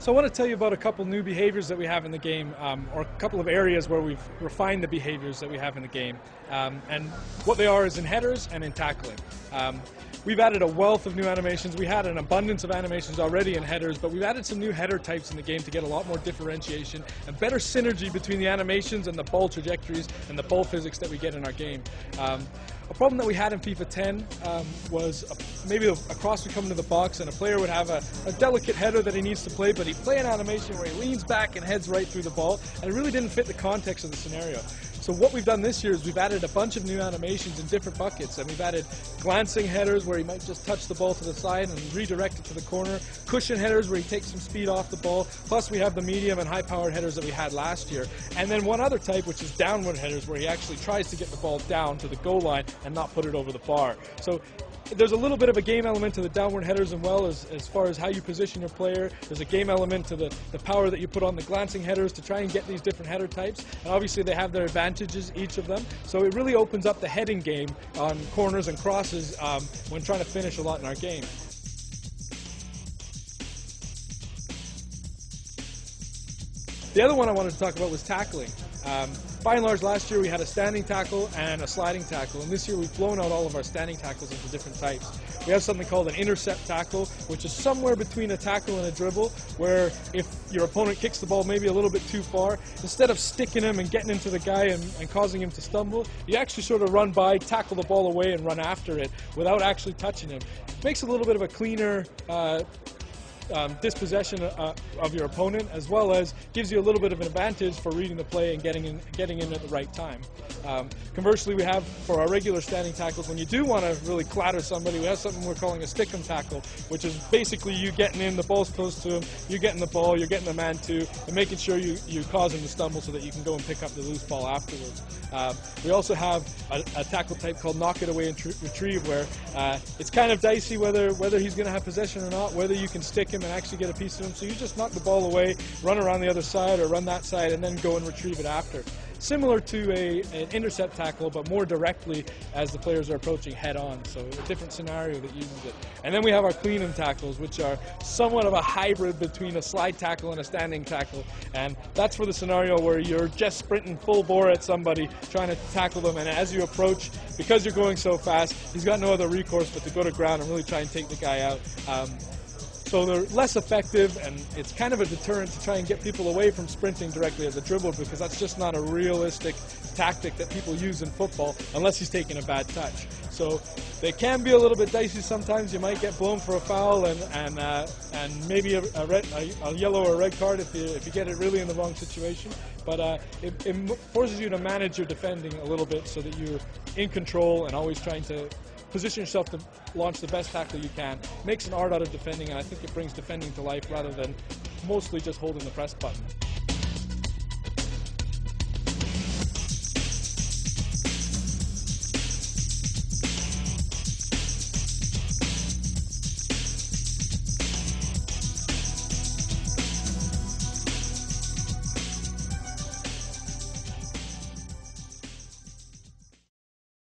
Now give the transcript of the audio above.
So I want to tell you about a couple new behaviors that we have in the game, or a couple of areas where we've refined the behaviors that we have in the game. And what they are is in headers and in tackling. We've added a wealth of new animations. We had an abundance of animations already in headers, but we've added some new header types in the game to get a lot more differentiation and better synergy between the animations and the ball trajectories and the ball physics that we get in our game. A problem that we had in FIFA 10 was maybe a cross would come into the box and a player would have a delicate header that he needs to play, but he'd play an animation where he leans back and heads right through the ball, and it really didn't fit the context of the scenario. So what we've done this year is we've added a bunch of new animations in different buckets, and we've added glancing headers where he might just touch the ball to the side and redirect it to the corner, cushion headers where he takes some speed off the ball, plus we have the medium and high-powered headers that we had last year, and then one other type which is downward headers where he actually tries to get the ball down to the goal line and not put it over the bar. So there's a little bit of a game element to the downward headers as well as far as how you position your player. There's a game element to the power that you put on the glancing headers to try and get these different header types. And obviously they have their advantages, each of them. So it really opens up the heading game on corners and crosses when trying to finish a lot in our game. The other one I wanted to talk about was tackling. By and large, last year we had a standing tackle and a sliding tackle, and this year we've blown out all of our standing tackles into different types. We have something called an intercept tackle, which is somewhere between a tackle and a dribble, where if your opponent kicks the ball maybe a little bit too far, instead of sticking him and getting into the guy and causing him to stumble, you actually sort of run by, tackle the ball away, and run after it without actually touching him. It makes a little bit of a cleaner dispossession of your opponent, as well as gives you a little bit of an advantage for reading the play and getting in at the right time. Conversely, we have for our regular standing tackles, when you do want to really clatter somebody, we have something we're calling a stick-'em tackle, which is basically you getting in, the ball's close to him, you're getting the ball, you're getting the man too, and making sure you cause him to stumble so that you can go and pick up the loose ball afterwards. We also have a tackle type called knock it away and retrieve, where it's kind of dicey whether he's going to have possession or not, whether you can stick him and actually get a piece of him. So you just knock the ball away, run around the other side or run that side, and then go and retrieve it after. Similar to an intercept tackle, but more directly as the players are approaching head-on. So a different scenario that uses it. And then we have our clean-in tackles, which are somewhat of a hybrid between a slide tackle and a standing tackle. And that's for the scenario where you're just sprinting full bore at somebody, trying to tackle them. And as you approach, because you're going so fast, he's got no other recourse but to go to ground and really try and take the guy out. So they're less effective, and it's kind of a deterrent to try and get people away from sprinting directly as a dribble, because that's just not a realistic tactic that people use in football unless he's taking a bad touch. So they can be a little bit dicey sometimes. You might get blown for a foul and maybe a yellow or a red card if you get it really in the wrong situation. But it forces you to manage your defending a little bit so that you're in control and always trying to position yourself to launch the best tackle you can. Makes an art out of defending, and I think it brings defending to life rather than mostly just holding the press button.